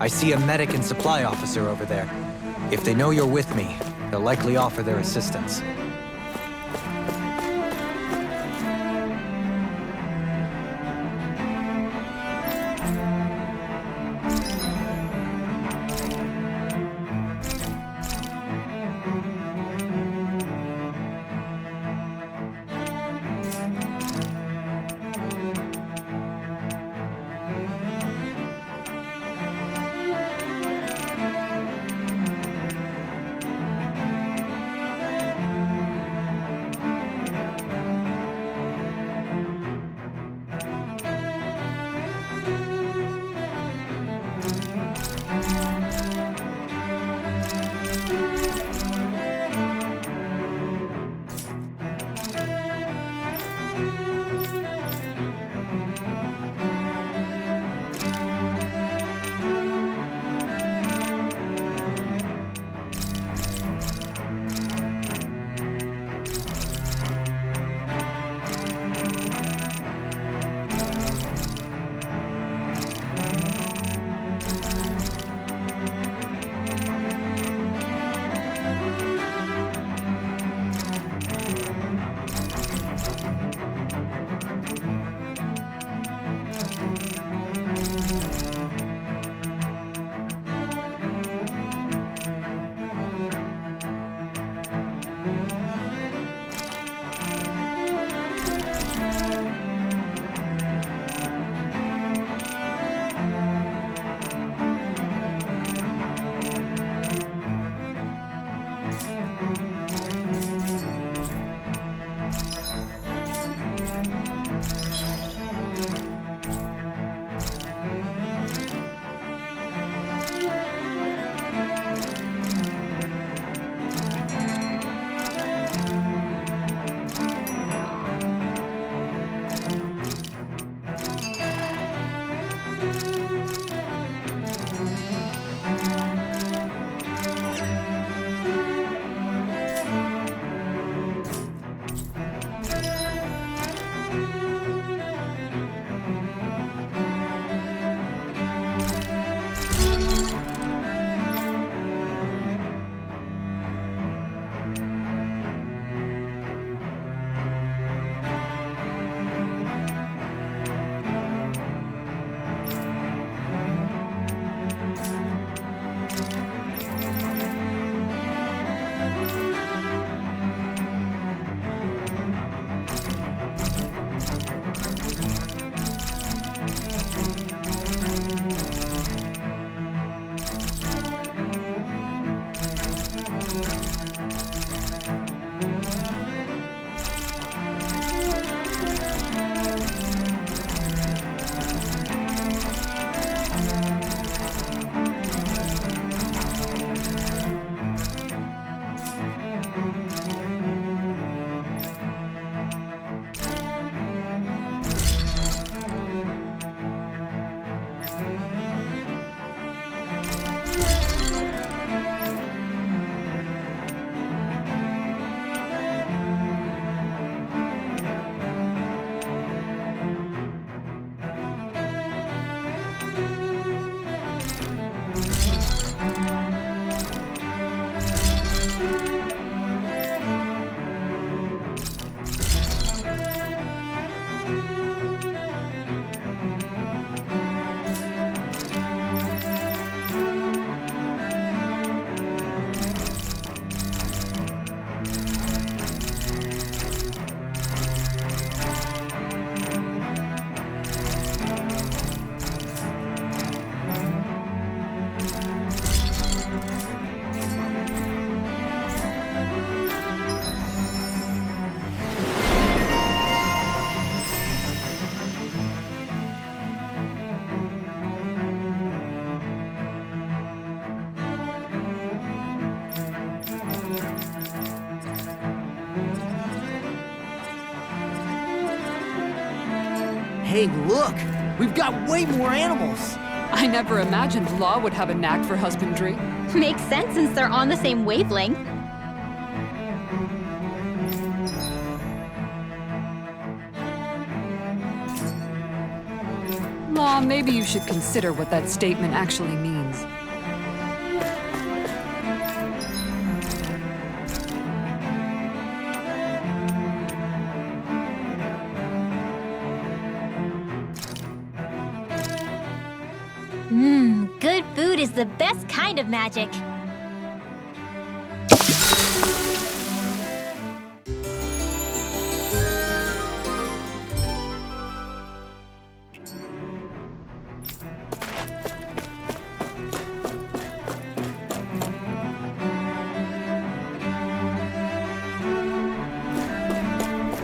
I see a medic and supply officer over there. If they know you're with me, they'll likely offer their assistance. Hey, look! We've got way more animals! I never imagined Law would have a knack for husbandry. Makes sense since they're on the same wavelength. Law, maybe you should consider what that statement actually means. It is the best kind of magic.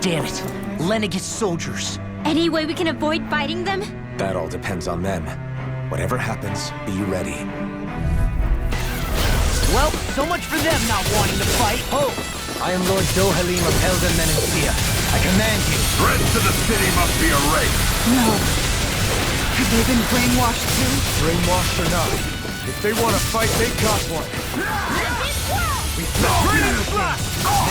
Damn it! Lenegis soldiers! Any way we can avoid fighting them? That all depends on them. Whatever happens, be ready. Well, so much for them not wanting to fight. Ho! I am Lord Dohalim of Elden Menencia. I command you. Threats to the city must be erased. No. Have they been brainwashed too? Brainwashed or not, if they want to fight, they got one.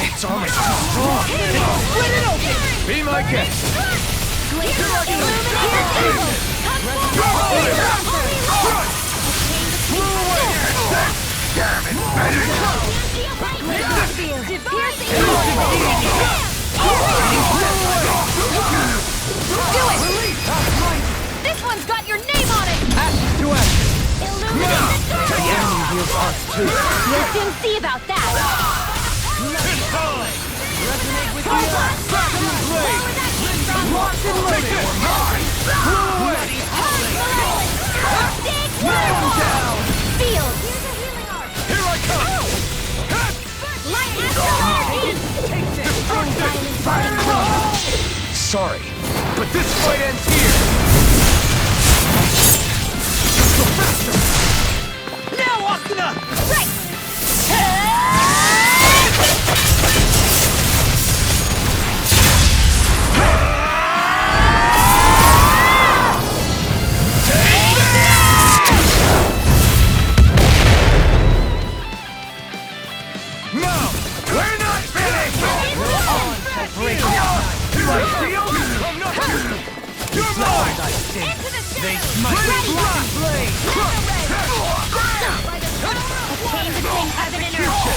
Its armor is too strong. Split it open! Be my guest. Damn it, This one's got your name on it! Ash to ash. The enemy wields arts too. You'll soon see about that! Field! Here I come! Sorry. But this fight ends here! Now, Asuna! Right! No! We're not finished! We're on to break I'm not You're mine! They smite with block and blade! Chain between heaven and earth!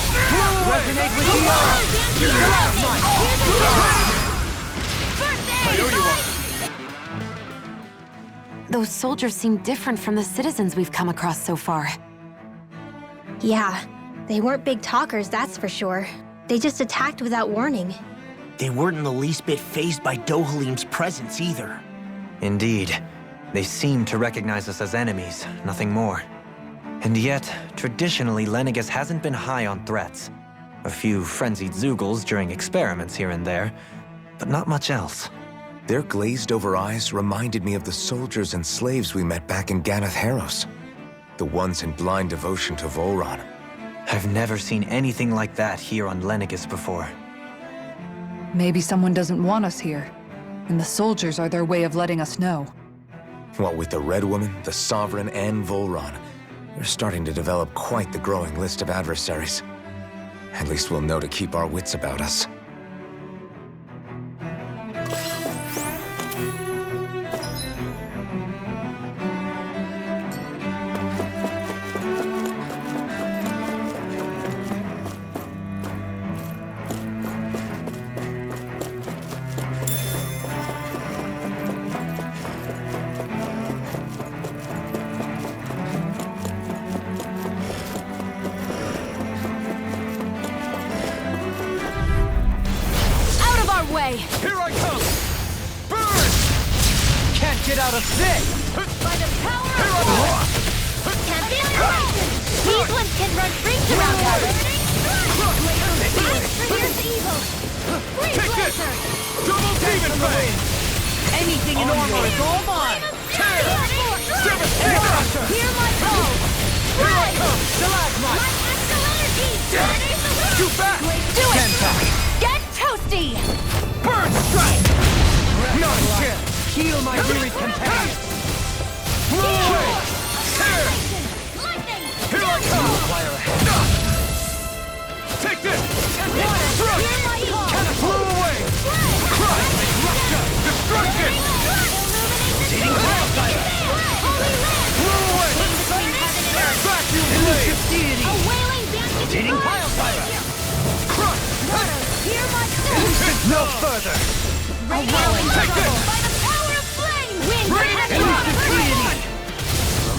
Resonate with the Those soldiers seem different from the citizens we've come across so far. Yeah, they weren't big talkers, that's for sure. They just attacked without warning. They weren't in the least bit fazed by Dohalim's presence either. Indeed. They seem to recognize us as enemies, nothing more. And yet, traditionally, Lenegis hasn't been high on threats. A few frenzied Zeugles during experiments here and there, but not much else. Their glazed-over eyes reminded me of the soldiers and slaves we met back in Ganath Haros. The ones in blind devotion to Volron. I've never seen anything like that here on Lenegis before. Maybe someone doesn't want us here, and the soldiers are their way of letting us know. What with the Red Woman, the Sovereign, and Volron, we're starting to develop quite the growing list of adversaries. At least we'll know to keep our wits about us. Here I come! Burn! Can't get out of this! By the power of war! Can't be These ones can run rings around us! Here's evil! Take this! Double demon blade! Anything in armor is all mine! Tear! Seven! Hear my call! Here I come! Stalagmite! My astral energy! Too fast! Do it! Get toasty! Burn strike! Not a chance! Heal my weary companions! Blow away! Tear! Lightning! Here I come! Take this! Thrust! Hear my call! Blow away! Crush! Destruction! Rotating wildfire! Blow away! Vacuum blade! Elusive deity! A wailing dancing Rotating wildfire! Crush! Hear my call! No further! Radiant Take this! by the power of flame! Wind Bring it heaven! in! Elusive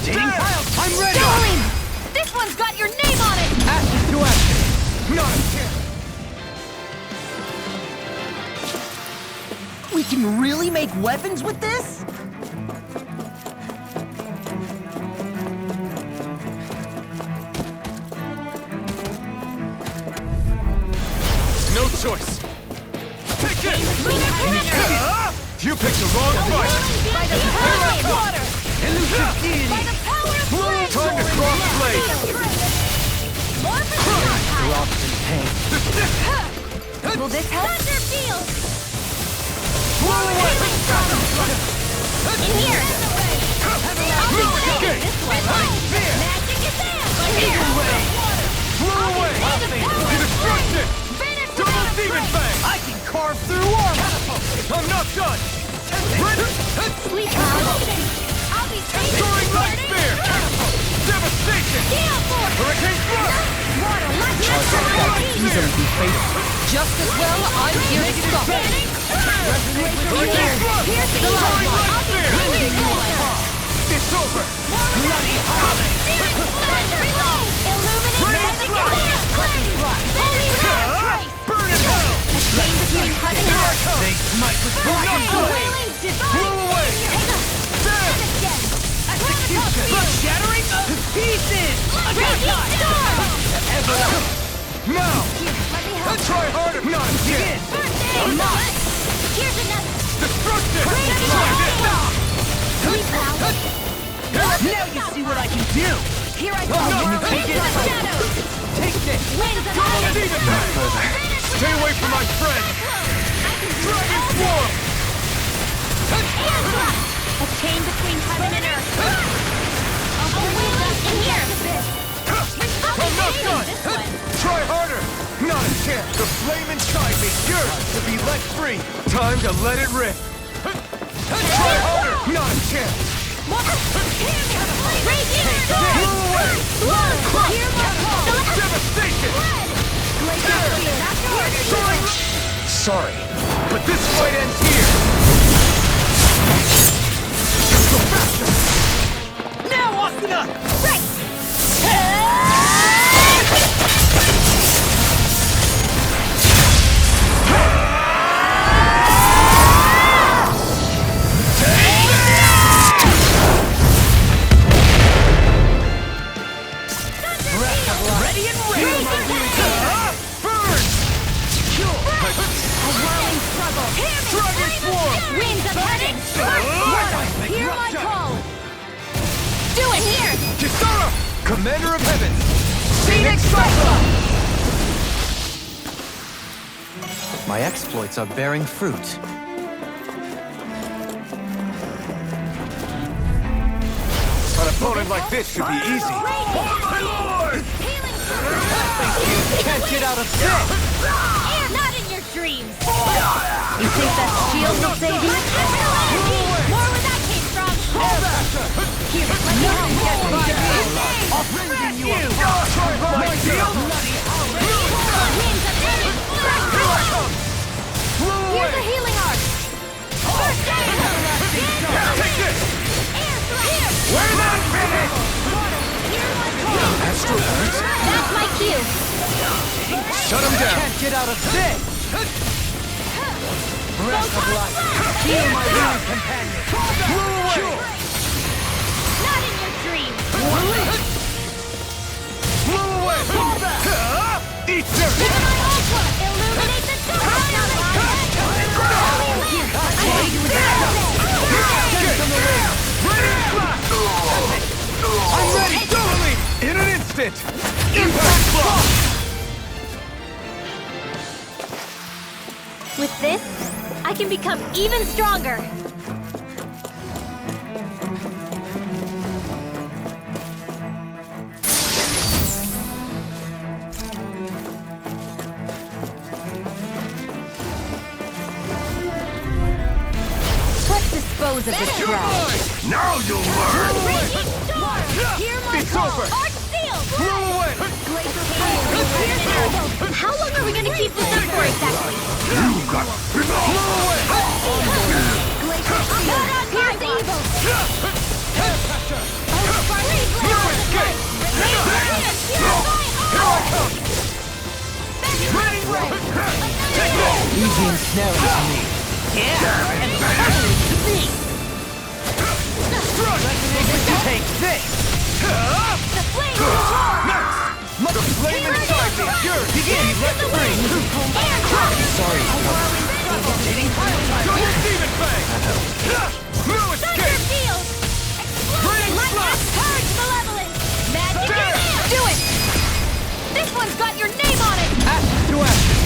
deity! Rotating pile! I'm ready! Darling! This one's got your name on it! Ashes to ashes! Not a chance! We can really make weapons with this? No choice. Take it! You picked the wrong fight! By the power of water! Elusive deity! By the power of flame! Time to cross blade! More projectile! Will this help? Thunder field! Blow away! In here! I'll be taking this one! Magic is there! In here! Blow away! Destruction! Finish Double demon fang! I can carve through armor! I'm not done! Sleep potion! I'll be taking Soaring light this spear! Devastation! Gale force! Hurricane thrust! Water, let's Easily be faithful. Just as well, I'm here to stop it. Hurricane thrust! Soaring light spear! It's over! Bloody holiday! Burn in hell! They smite with blinding blade! Blow away! Shattering to pieces! Now! Try harder! Not again! Destruction! Now you see what I can do! Here I go! Take Into the shadows! Take this! Double demon fang! Stay away from my friend! Dragon swarm! A chain between heaven and earth! I'll in here! I'm not done! Try harder! Not a chance! The flame inside me yearns to be let free! Time to let it rip! Try harder! Not a chance! Devastation! Sorry, but this fight ends here! Go faster! Now, Asuna! Ready and ready! Burn! Dragon swarm! Winds of heaven! Hear my call! Do it here! Kisara! Commander of Heaven! Phoenix Cyclone! My exploits are bearing fruit. An opponent like this should be easy. Can't get out of this! Not in your dreams! You think that shield will save you? More where that came from! Here, let me help you! I'll bring you up! My shield! Winds of heaven! Here's a healing arc! First aid! Take this! Here! We're not finished! That's my cue! Shut him down! Can't get out of this! Breath of life! Heal my weary companion! Blow away! Not in your dreams! Blow away! Eat dirt! Illuminate the I'm ready! Totally! In an instant! Impact block! With this, I can become even stronger! Let's dispose of the trash. Now you'll learn! It's over! Arch sealed! Blow away! How long are we gonna keep this up for exactly? You got blow away! Here's evil! Easy and snarly to me. Yeah, and especially to me. Take this. The flame is warm! The flame inside me! Yours! Begin! Let free! Air drop! Sorry. Show your demon fang! No Thunder escape! field! Explosion! Lightning! Purge malevolence! Magic There! is do it! This one's got your name on it! Ashes to ashes.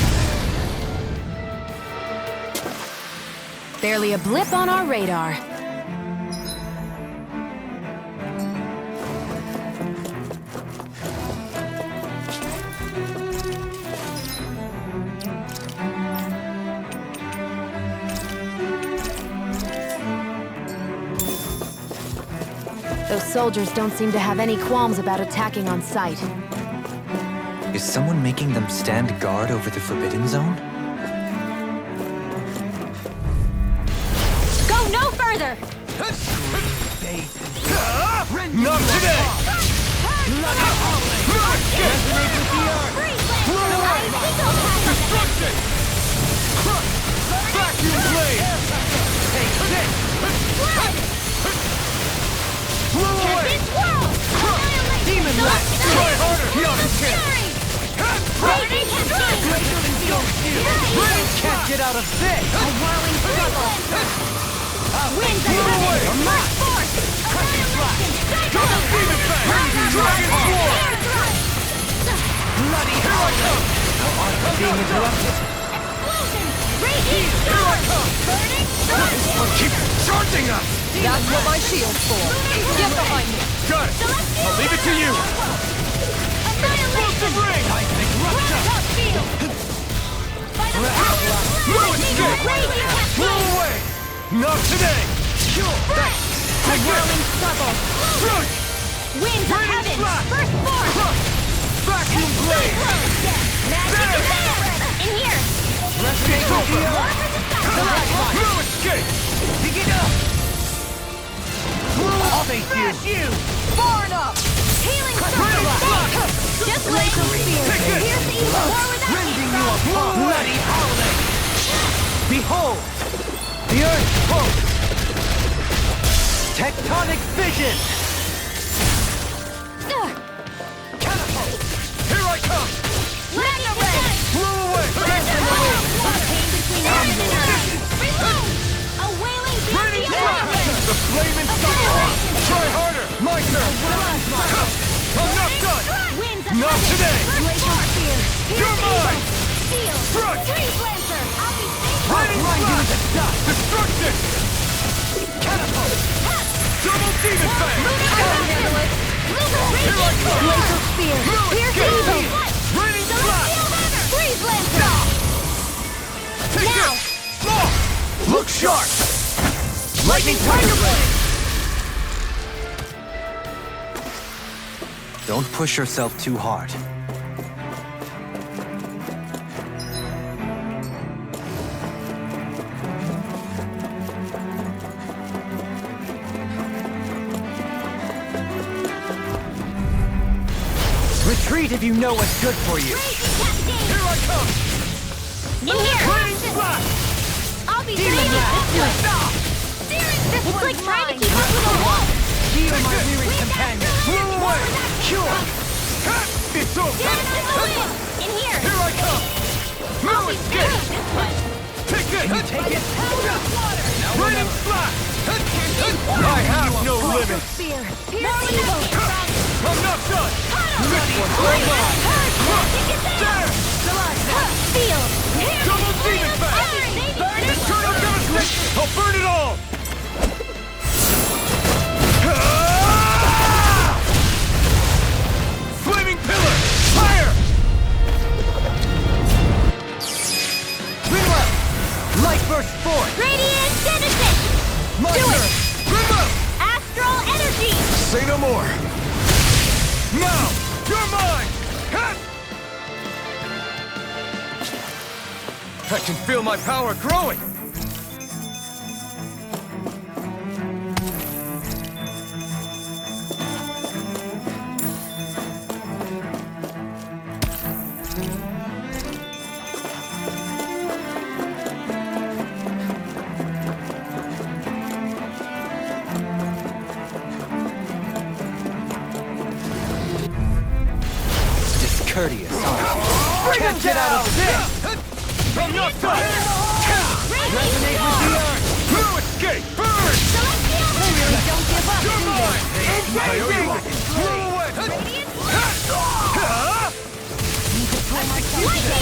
Barely a blip on our radar. Those soldiers don't seem to have any qualms about attacking on sight. Is someone making them stand guard over the Forbidden Zone? Go no further! Not today! Destruction! Vacuum blade! Take this. Blow away! Demon blast. Try harder! Not a chance! Can't get out of this. A whirling circle! Winds Blow are away! Mark force! Double demon fang! Dragon sword! Bloody hell. Being interrupted. Explosion! Raging storm! Burning storm! Keep charging us! That's what my shield's for. Get behind me. Got it! I'll leave it to you! Annihilation! Ring! Top field! By the power of No lightning! escape! Raging Blow cascade! away! Not today! Breath! A whirling circle! Crush! Winds of heaven! blast. First force! Vacuum blade! Magic is there! In here! It's over! No escape! Dig it up. I'll face you. Far enough! Healing circle! Just like Take it! here's the evil! War without Rending you apart. Bloody howling. Behold, the earth pulse. Tectonic vision. Catapult! Here I come! Ragnarok! Blow away! Pain between heaven and earth! Reload! A wailing Raining beauty blast! of The flame inside! Try harder! My turn! I'm not done! Winds of Not heaven! today! Glacial spear! You're mine! Steel! Strike! Freeze lancer! I'll be safe! Raining blast! Destruction! Catapult! Double demon fang! Handle it! Here I come! Glacial spear! No Here's escape! evil! Raining blast! Freeze lancer! Take Now! it! Law! Look sharp! Lightning tiger blade! Don't push yourself too hard. Retreat if you know what's good for you. Here I come! In here! Raining blast! I'll be Demon safe! blast. It's like trying to keep up with a wall! Heal my weary companion. Blow away! Cure. It's over! In here! Here I come! No I'll be escape! safe this one! Take this! Take it. Raining blast! I have no limit! Spear! Here's evil! I'm not done! This one's all mine! There! Field! Double demon fang! Eternal devastation! I'll burn it all! Ah! Flaming pillar! Fire! Reload. Light burst forth. Radiant Genesis! My Do turn! it! Remote! Astral Energy! Say no more! Now! You're mine! Ha! I can feel my power growing! Can't get out of this! I'm not done! Resonate with the earth! No escape! Burn! They really don't give up, You're do they? mine! Engaging! Throw away! Lightning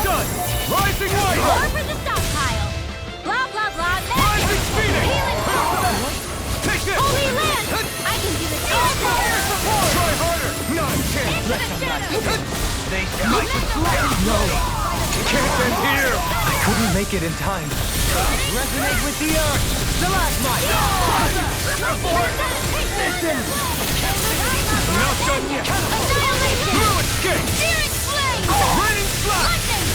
orb! Rising Wyvern! Or for the stockpile. Blah, blah, blah. Rising Phoenix! Healing. Take this! Holy land! I can do this all day. Try harder! Not a chance! Into the shadows. They might no. Can't end here! I couldn't make it in time. Resonate with the earth! Stalagmite! Listen! Not done yet! Annihilation. No escape! Searing flame. Raining slash! Lightning.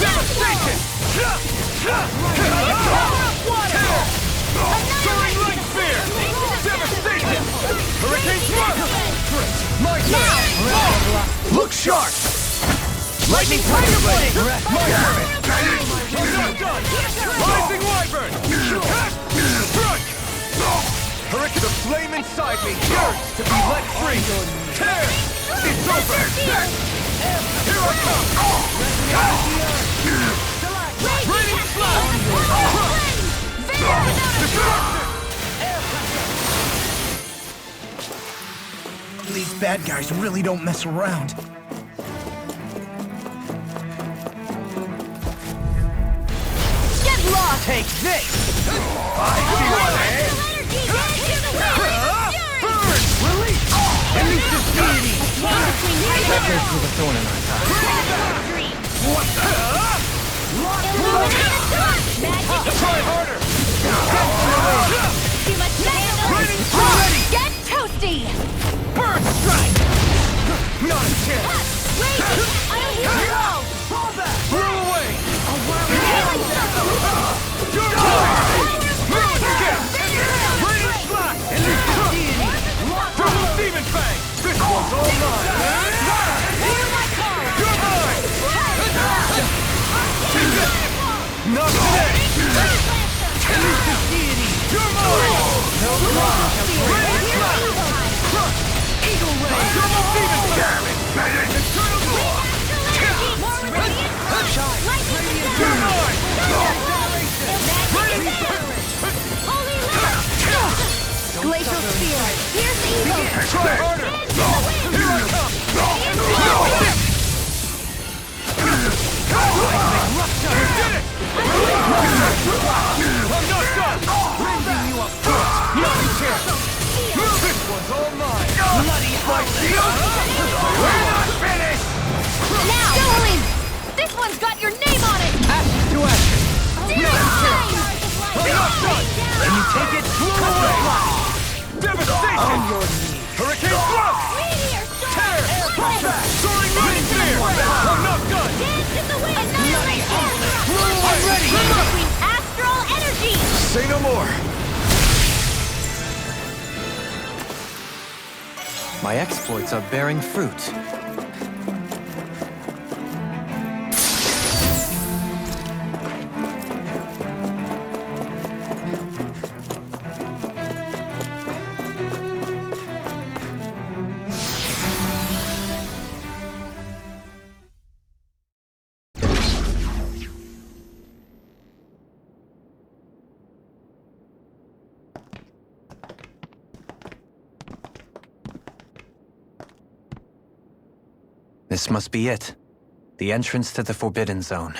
Devastation! Soaring light spear! Devastation! Hurricane thrust! My turn! Look sharp! Lightning tiger blade! My turn! I'm not done! Rising wyvern! Strike! Hurricane, the flame inside me yearns to be let free! Tear! It's over! Here I come! Raining slash! Destruction! These bad guys really don't mess around. Get lost. Take this! I see what I am! Burn! Release! Release this deity! That goes through the thorn in our side. Try harder! Too much to handle. Raining ready! Get toasty. Burn strike! Not a chance! Raging. I'll heal you all. Blow away! Healing circle. You're mine! No escape! Raining slash! Double demon fang! This one's all mine! You're mine! Not today! Release this deity! You're mine! No problem! Raining slash! Eagle Ray! Double demon fang! Eternal law! You're mine! Glacial spear. Here's evil. Try harder! Here I come! We did it! I'm not done! Rending you up front! Not a chance! This one's all mine! Bloody Shield! We're not finished! Now, Stolen! This one's got your name on it! Ashes to ashes! Searing flame! I'm not done! Can you take it? Blow away! Devastation! On your knees! Hurricane thrust! Meteor Tear! storm! Soaring running spear! I'm not done! Dance in the wind! Annihilation! I'm ready! Between astral energy! Say no more! My exploits are bearing fruit. This must be it. The entrance to the Forbidden Zone.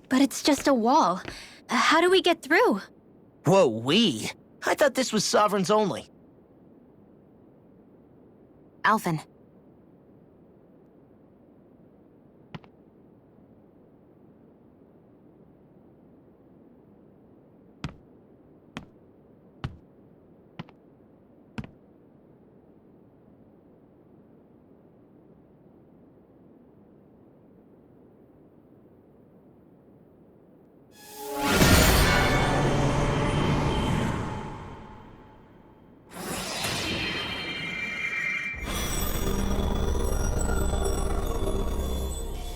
But it's just a wall. How do we get through? Whoa, we? I thought this was Sovereigns only. Alphen.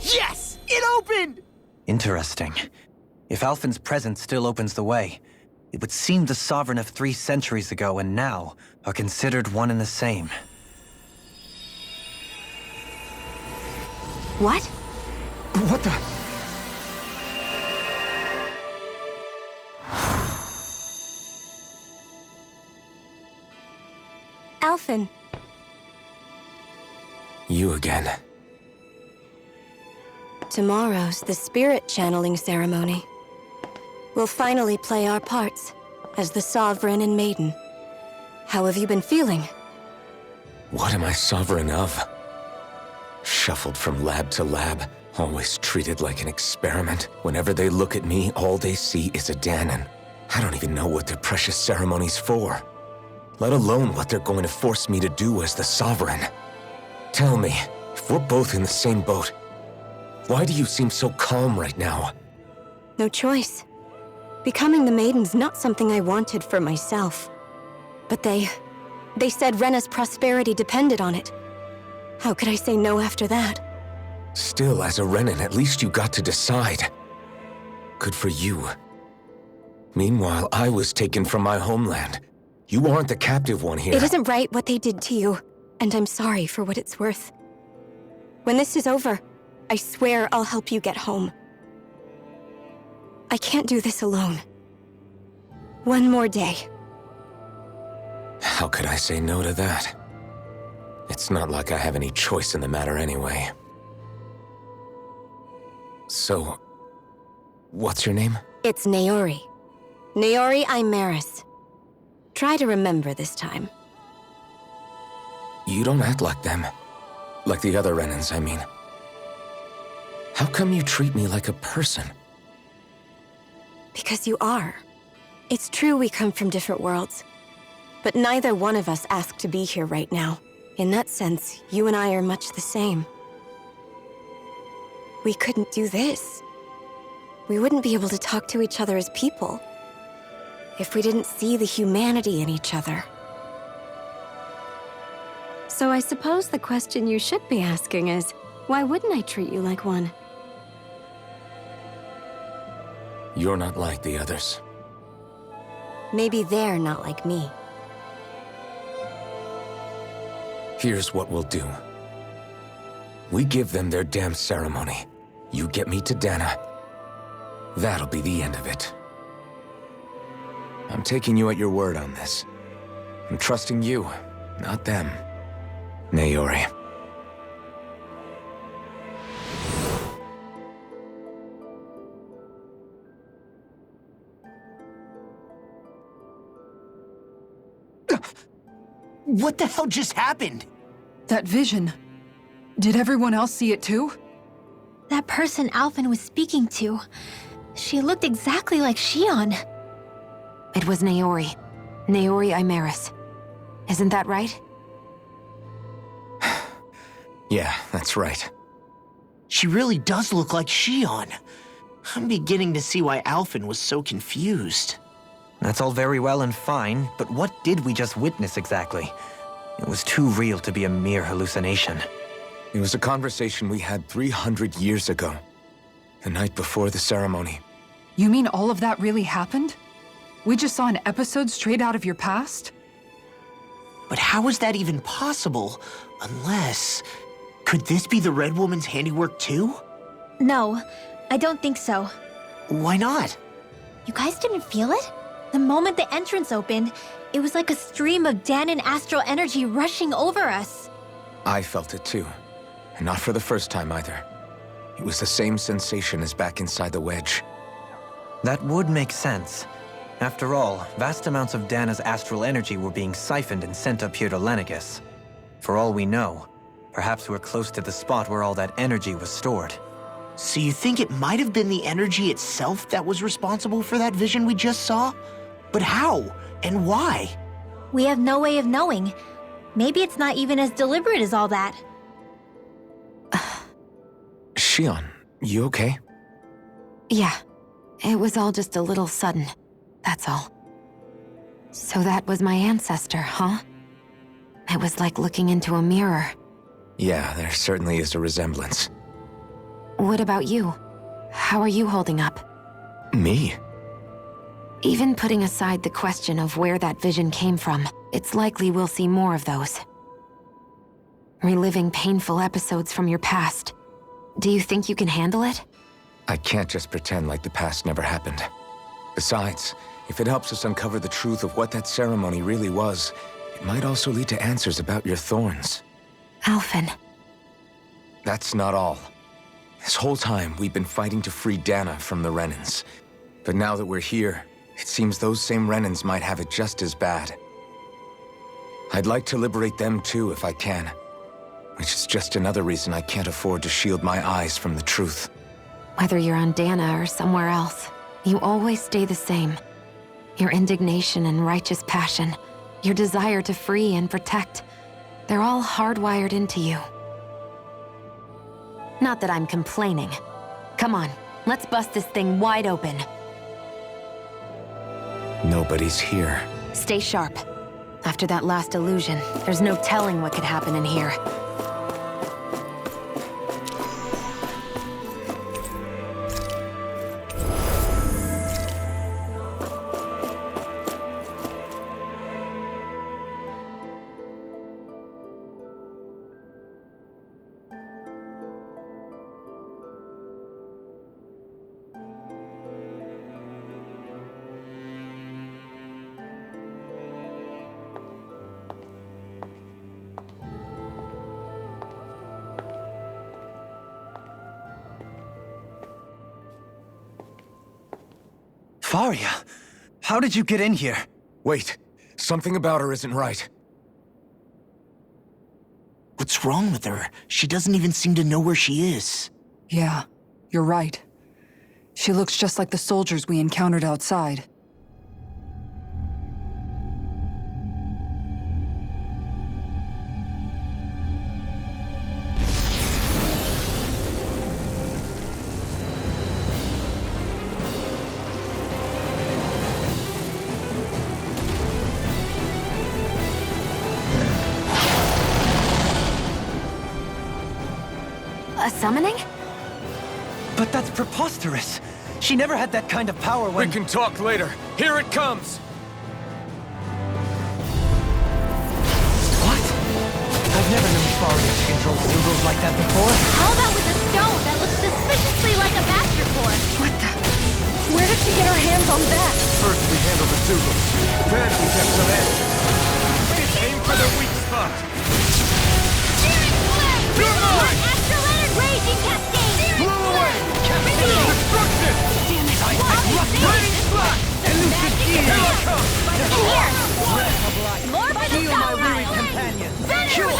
Yes! It opened! Interesting. If Alphen's presence still opens the way, it would seem the Sovereign of 3 centuries ago and now are considered one and the same. What? What the? Alphen. You again. Tomorrow's the spirit channeling ceremony. We'll finally play our parts as the Sovereign and Maiden. How have you been feeling? What am I sovereign of? Shuffled from lab to lab, always treated like an experiment. Whenever they look at me, all they see is a Danon. I don't even know what their precious ceremony's for, let alone what they're going to force me to do as the Sovereign. Tell me, if we're both in the same boat, why do you seem so calm right now? No choice. Becoming the Maiden's not something I wanted for myself. But they said Rena's prosperity depended on it. How could I say no after that? Still, as a Renan, at least you got to decide. Good for you. Meanwhile, I was taken from my homeland. You aren't the captive one here. It isn't right what they did to you, and I'm sorry for what it's worth. When this is over, I swear I'll help you get home. I can't do this alone. One more day. How could I say no to that? It's not like I have any choice in the matter anyway. So, what's your name? It's Naori. Naori Imaris. Try to remember this time. You don't act like them. Like the other Renans, I mean. How come you treat me like a person? Because you are. It's true we come from different worlds. But neither one of us asked to be here right now. In that sense, you and I are much the same. We couldn't do this. We wouldn't be able to talk to each other as people if we didn't see the humanity in each other. So I suppose the question you should be asking is, why wouldn't I treat you like one? You're not like the others. Maybe they're not like me. Here's what we'll do. We give them their damn ceremony. You get me to Dana. That'll be the end of it. I'm taking you at your word on this. I'm trusting you, not them. Naori. What the hell just happened? That vision. Did everyone else see it too? That person Alphen was speaking to, she looked exactly like Shion. It was Naori. Naori Imaris. Isn't that right? Yeah, that's right. She really does look like Shion. I'm beginning to see why Alphen was so confused. That's all very well and fine, but what did we just witness exactly? It was too real to be a mere hallucination. It was a conversation we had 300 years ago. The night before the ceremony. You mean all of that really happened? We just saw an episode straight out of your past? But how is that even possible? Unless... Could this be the Red Woman's handiwork too? No, I don't think so. Why not? You guys didn't feel it? The moment the entrance opened, it was like a stream of Danon astral energy rushing over us. I felt it too. And not for the first time either. It was the same sensation as back inside the wedge. That would make sense. After all, vast amounts of Dana's astral energy were being siphoned and sent up here to Lenegus. For all we know, perhaps we're close to the spot where all that energy was stored. So you think it might have been the energy itself that was responsible for that vision we just saw? But how? And why? We have no way of knowing. Maybe it's not even as deliberate as all that. Shion, you okay? Yeah, it was all just a little sudden. That's all. So that was my ancestor, huh? It was like looking into a mirror. Yeah, there certainly is a resemblance. What about you? How are you holding up? Me? Even putting aside the question of where that vision came from, it's likely we'll see more of those. Reliving painful episodes from your past. Do you think you can handle it? I can't just pretend like the past never happened. Besides, if it helps us uncover the truth of what that ceremony really was, it might also lead to answers about your thorns. Alphen. That's not all. This whole time, we've been fighting to free Dana from the Renans. But now that we're here, it seems those same Renans might have it just as bad. I'd like to liberate them too if I can. Which is just another reason I can't afford to shield my eyes from the truth. Whether you're on Dana or somewhere else, you always stay the same. Your indignation and righteous passion, your desire to free and protect, they're all hardwired into you. Not that I'm complaining. Come on, let's bust this thing wide open. Nobody's here. Stay sharp. After that last illusion, there's no telling what could happen in here. Faria, how did you get in here? Wait, something about her isn't right. What's wrong with her? She doesn't even seem to know where she is. Yeah, you're right. She looks just like the soldiers we encountered outside. A summoning? But that's preposterous. She never had that kind of power when— We can talk later. Here it comes! What? I've never known Faria to control Zugos like that before. How about with a stone that looks suspiciously like a master core? What the? Where did she get her hands on that? First we handle the Zugos. Then we get some answers. Aim for the weak spot. You're mine! Astral Raging Cascade! Blow away! Reveal! Destruction! Damn it! Lightning flash! Elusive Here ear! I come! Here! Breath of life! More for the Heal my South weary Isle! companions! Venom!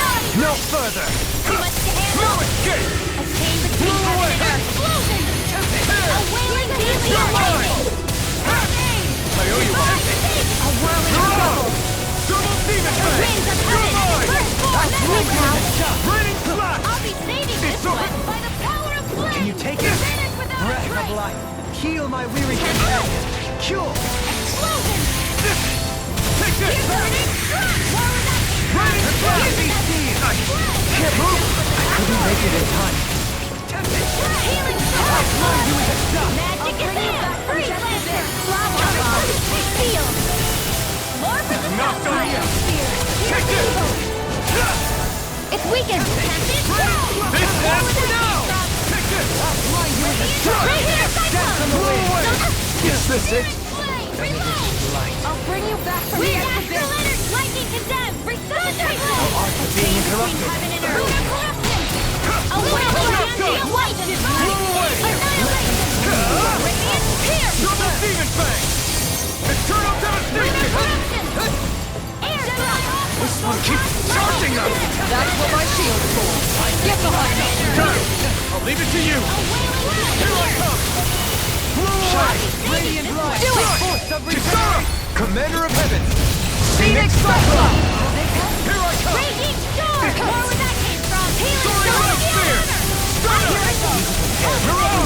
No further! Too much to handle! No escape! A chain between Blow away! heaven and earth! Explosion! A wailing beam You're of mine! lightning! I owe you one. A whirling You're bubble! out! Double demon The winds of You're heaven! mine! Burst forth! Never now! Raining flash! I'll be saving this It's over. one by the power of flame! Can you take it? Finish without a Breath of trace! life! Heal my weary companions! Cure! Explosion! Take this! Burning strike! More with that Raining flash! Can't move! I couldn't make it in time. Healing strike! Magic is in! Free Lancer! Lava bomb! Seal! More for the Not South done Isle! yet. Here's Take the it! evil! It's weakened! Tempted! This ends now! Take this! Right here! Cyclone! Blow away! Is this it? Reload! I'll bring you back from the Astral Energy! Lightning condemned! Resuscitate! Being interrupted. Heaven and earth! Lunar corruption! leave it to you! Here I come! Radiant light! Do it! Force of return! Commander of Heavens! Phoenix Cyclone! Here I come! Raging storm! More where that came from! Healing Soaring storm! Light Spear! You're on!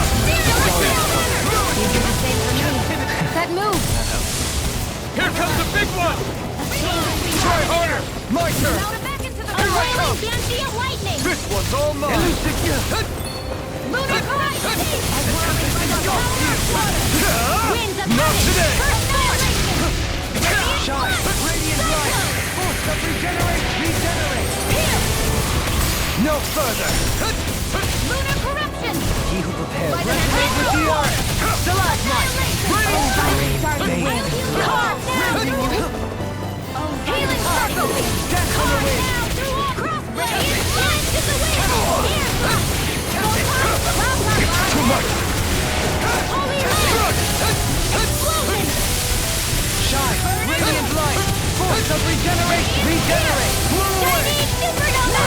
That move! Here comes the big one! Try harder! My turn! Here I come! Lightning! This one's all mine! Lunar Horizon! Winds of Not heaven! today! First Shine! Radiant light! Force of regenerate! No further! Lunar corruption! He who prepares resonate with the earth! Stalagmite! Carve now! Healing circle! Death on the wing! Now through all crossblades! Fly to the wind! Too much! Holy land! Explosion! Shine! Radiant light! Force of regeneration! Blow away! Chinese supernova!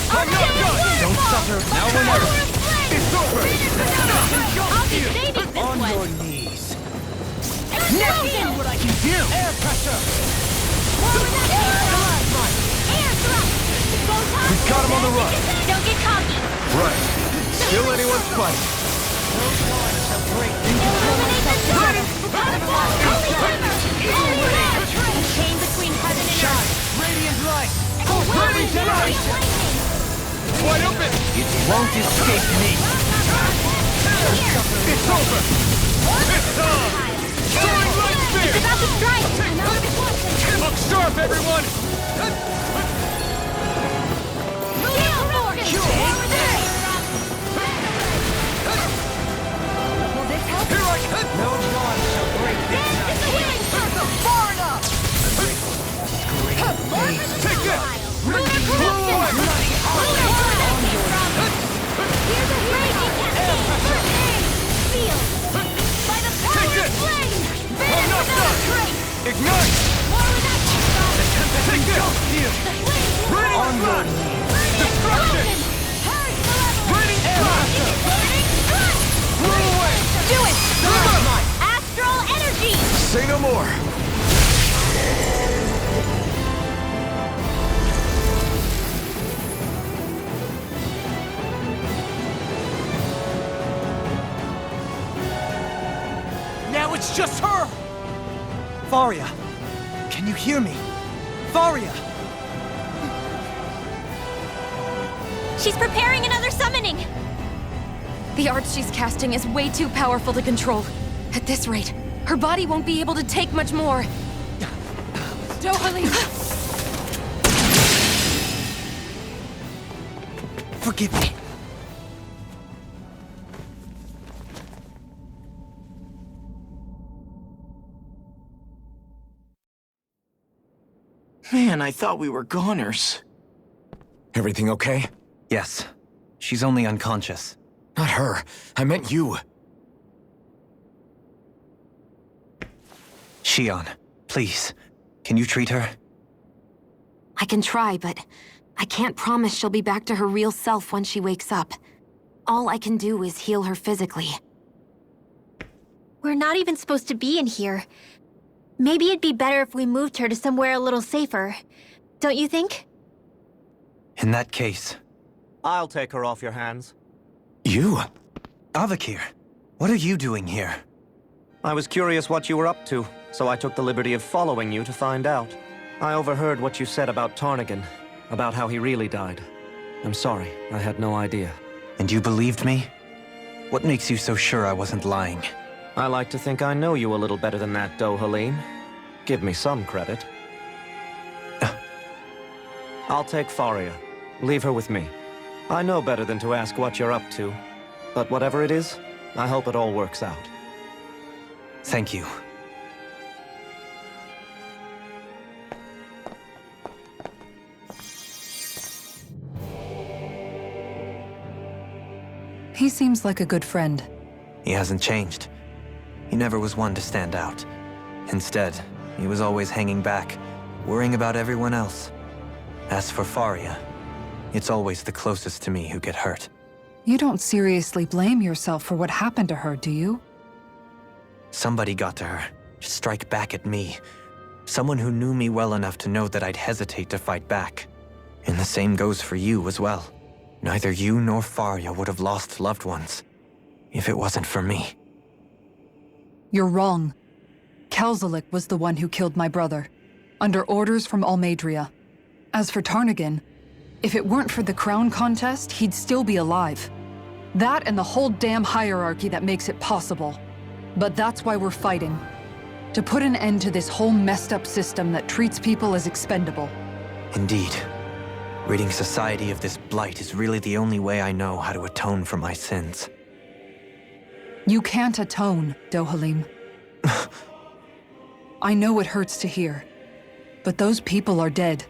I'm not done! Don't suffer! Now or never! It's over! I'll be saving this On one! your knees! Explosion! What I can do! Air pressure! Air thrust! We've got him on the run! Don't get cocky! Right. Still anyone's fight. Illuminate the dark! Holy hammer! Holy land! Chain between heaven and earth! Radiant light! Radiant lightning! Wide open! It won't escape me. It's over! It's time! Soaring light spear! It's about to strike! Look sharp, everyone! Lunar corruption! Will this help? Here I come! No one shall break this! Dance in the healing circle! Far enough! Take this! Lunar corruption! Lunar corruption! Here's a raging cascade! Feel! By the power of flame! I'm not done! Ignite! More where that came from! Take this! The flames will On your knees! Destruction! Purge malevolence! Raining pressure! Burning thrust! Blow away! Do it! Astral energy! Say no more! Now it's just her! Faria, can you hear me? Faria! She's preparing another summoning! The art she's casting is way too powerful to control. At this rate, her body won't be able to take much more. Dohalim! Forgive me. Man, I thought we were goners. Everything okay? Yes. She's only unconscious. Not her. I meant you. Shion, please. Can you treat her? I can try, but I can't promise she'll be back to her real self when she wakes up. All I can do is heal her physically. We're not even supposed to be in here. Maybe it'd be better if we moved her to somewhere a little safer. Don't you think? In that case... I'll take her off your hands. You? Avakir, what are you doing here? I was curious what you were up to, so I took the liberty of following you to find out. I overheard what you said about Tarnigan, about how he really died. I'm sorry, I had no idea. And you believed me? What makes you so sure I wasn't lying? I like to think I know you a little better than that, Dohalim. Give me some credit. I'll take Faria. Leave her with me. I know better than to ask what you're up to. But whatever it is, I hope it all works out. Thank you. He seems like a good friend. He hasn't changed. He never was one to stand out. Instead, he was always hanging back, worrying about everyone else. As for Faria, it's always the closest to me who get hurt. You don't seriously blame yourself for what happened to her, do you? Somebody got to her, to strike back at me. Someone who knew me well enough to know that I'd hesitate to fight back. And the same goes for you as well. Neither you nor Faria would have lost loved ones, if it wasn't for me. You're wrong. Kelzelik was the one who killed my brother, under orders from Almadria. As for Tarnagin, if it weren't for the crown contest, he'd still be alive. That and the whole damn hierarchy that makes it possible. But that's why we're fighting. To put an end to this whole messed up system that treats people as expendable. Indeed. Ridding society of this blight is really the only way I know how to atone for my sins. You can't atone, Dohalim. I know it hurts to hear, but those people are dead.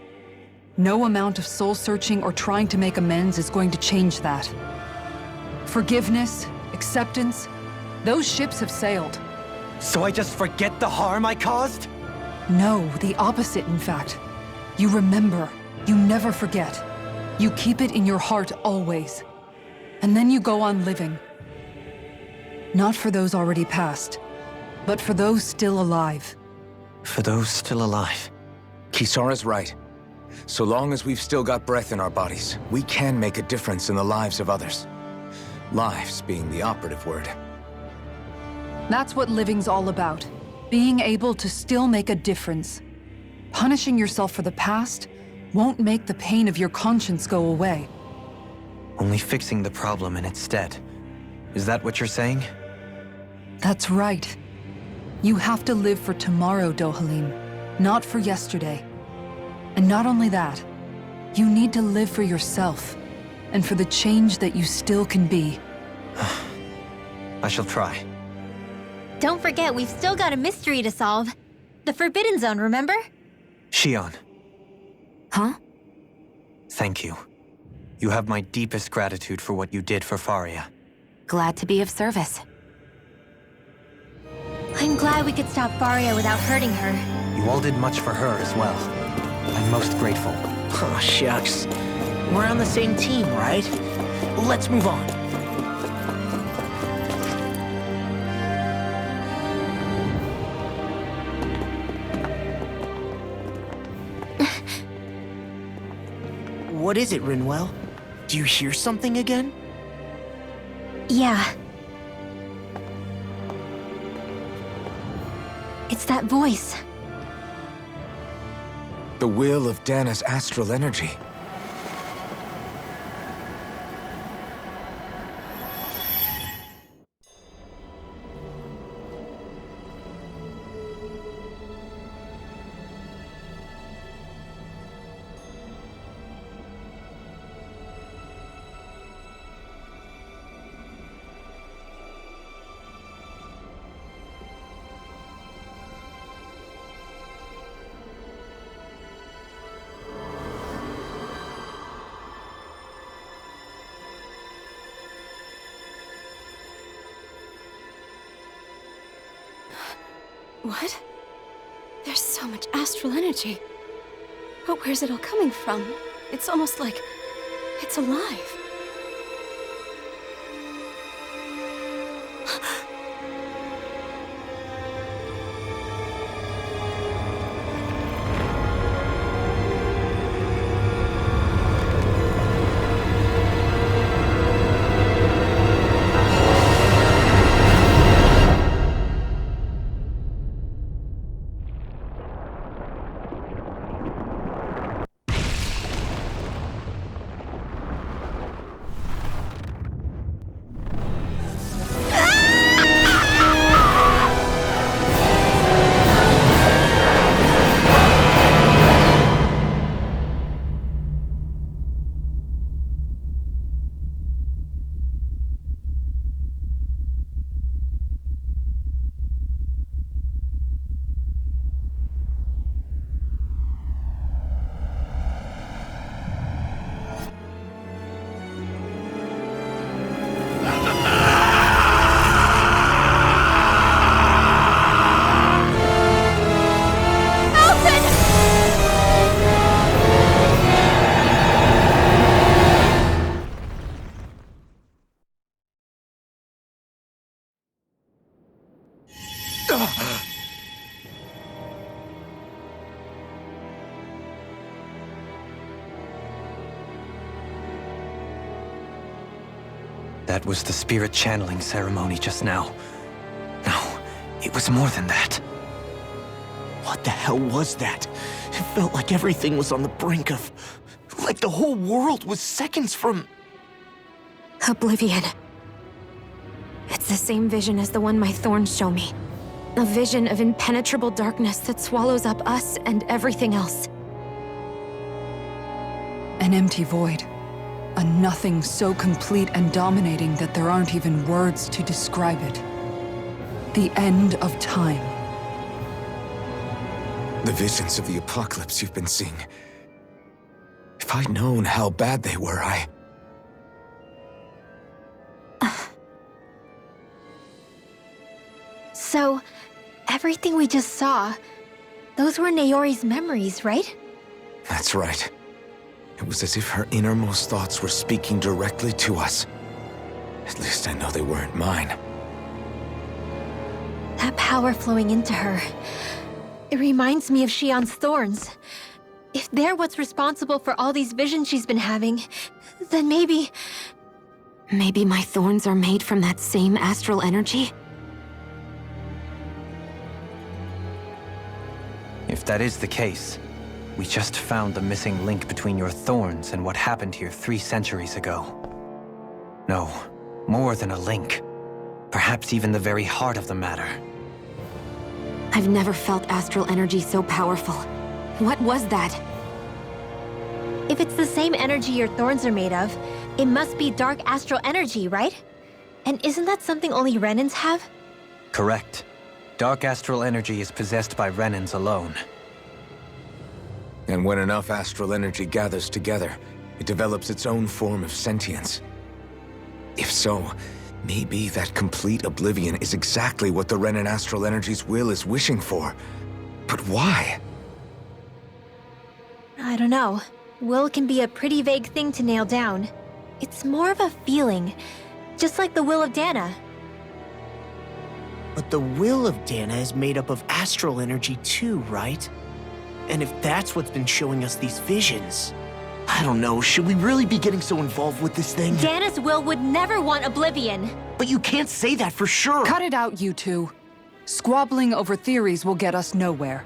No amount of soul-searching or trying to make amends is going to change that. Forgiveness, acceptance, those ships have sailed. So I just forget the harm I caused? No, the opposite, in fact. You remember. You never forget. You keep it in your heart always. And then you go on living. Not for those already past, but for those still alive. For those still alive. Kisara's right. So long as we've still got breath in our bodies, we can make a difference in the lives of others. Lives being the operative word. That's what living's all about. Being able to still make a difference. Punishing yourself for the past won't make the pain of your conscience go away. Only fixing the problem in its stead. Is that what you're saying? That's right. You have to live for tomorrow, Dohalim, not for yesterday. And not only that, you need to live for yourself, and for the change that you still can be. I shall try. Don't forget, we've still got a mystery to solve. The Forbidden Zone, remember? Shion, Huh? thank you. You have my deepest gratitude for what you did for Faria. Glad to be of service. I'm glad we could stop Faria without hurting her. You all did much for her as well. I'm most grateful. Oh, shucks. We're on the same team, right? Let's move on. What is it, Rinwell? Do you hear something again? Yeah. It's that voice. The will of Dana's astral energy. What? There's so much astral energy. But where's it all coming from? It's almost like it's alive. That was the spirit channeling ceremony just now. No, it was more than that. What the hell was that? It felt like everything was on the brink of... like the whole world was seconds from... Oblivion. It's the same vision as the one my thorns show me. A vision of impenetrable darkness that swallows up us and everything else. An empty void. A nothing so complete and dominating that there aren't even words to describe it. The end of time. The visions of the apocalypse you've been seeing. If I'd known how bad they were, So, everything we just saw, those were Naori's memories, right? That's right. It was as if her innermost thoughts were speaking directly to us. At least I know they weren't mine. That power flowing into her, it reminds me of Xion's thorns. If they're what's responsible for all these visions she's been having, then maybe... Maybe my thorns are made from that same astral energy? If that is the case, we just found the missing link between your thorns and what happened here 3 centuries ago. No, more than a link. Perhaps even the very heart of the matter. I've never felt astral energy so powerful. What was that? If it's the same energy your thorns are made of, it must be dark astral energy, right? And isn't that something only Renans have? Correct. Dark astral energy is possessed by Renans alone. And when enough astral energy gathers together, it develops its own form of sentience. If so, maybe that complete oblivion is exactly what the Renan astral energy's will is wishing for. But why? I don't know. Will can be a pretty vague thing to nail down. It's more of a feeling, just like the will of Dana. But the will of Dana is made up of astral energy too, right? And if that's what's been showing us these visions... I don't know, should we really be getting so involved with this thing? Dana's will would never want oblivion. But you can't say that for sure! Cut it out, you two. Squabbling over theories will get us nowhere.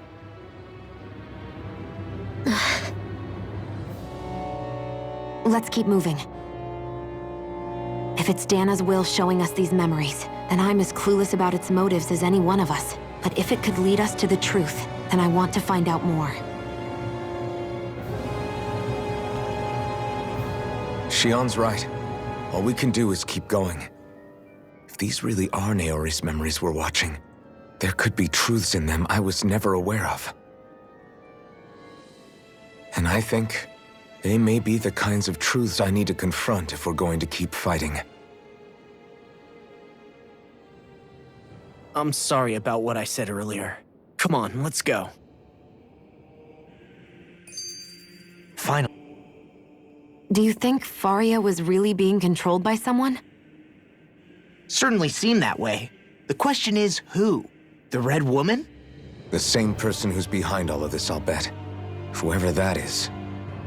Let's keep moving. If it's Dana's will showing us these memories, then I'm as clueless about its motives as any one of us. But if it could lead us to the truth, then I want to find out more. Xion's right. All we can do is keep going. If these really are Naori's memories we're watching, there could be truths in them I was never aware of. And I think they may be the kinds of truths I need to confront if we're going to keep fighting. I'm sorry about what I said earlier. Come on, let's go. Finally. Do you think Faria was really being controlled by someone? Certainly seemed that way. The question is, who? The Red Woman? The same person who's behind all of this, I'll bet. Whoever that is.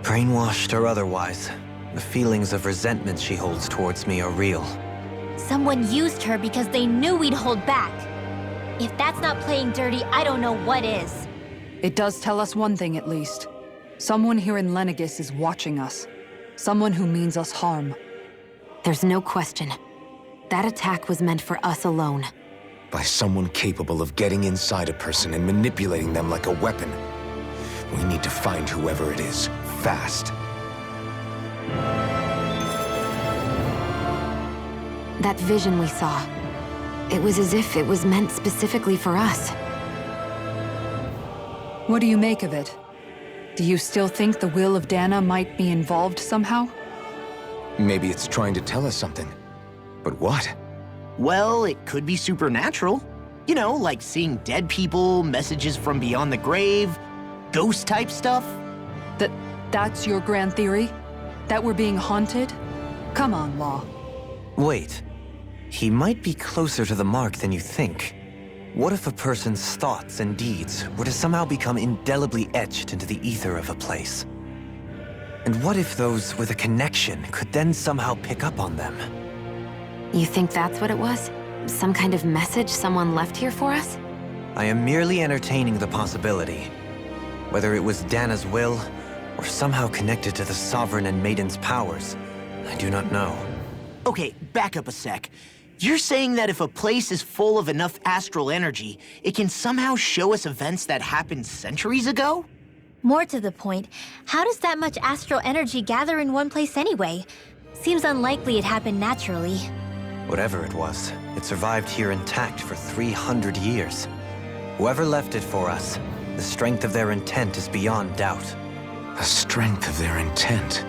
Brainwashed or otherwise, the feelings of resentment she holds towards me are real. Someone used her because they knew we'd hold back. If that's not playing dirty, I don't know what is. It does tell us one thing at least. Someone here in Lenegis is watching us. Someone who means us harm. There's no question. That attack was meant for us alone. By someone capable of getting inside a person and manipulating them like a weapon. We need to find whoever it is, fast. That vision we saw, it was as if it was meant specifically for us. What do you make of it? Do you still think the will of Dana might be involved somehow? Maybe it's trying to tell us something. But what? Well, it could be supernatural. You know, like seeing dead people, messages from beyond the grave, ghost-type stuff. That's your grand theory? That we're being haunted? Come on, Law. Wait. He might be closer to the mark than you think. What if a person's thoughts and deeds were to somehow become indelibly etched into the ether of a place? And what if those with a connection could then somehow pick up on them? You think that's what it was? Some kind of message someone left here for us? I am merely entertaining the possibility. Whether it was Dana's will, or somehow connected to the Sovereign and Maiden's powers, I do not know. Okay, back up a sec. You're saying that if a place is full of enough astral energy, it can somehow show us events that happened centuries ago? More to the point, how does that much astral energy gather in one place anyway? Seems unlikely it happened naturally. Whatever it was, it survived here intact for 300 years. Whoever left it for us, the strength of their intent is beyond doubt. The strength of their intent.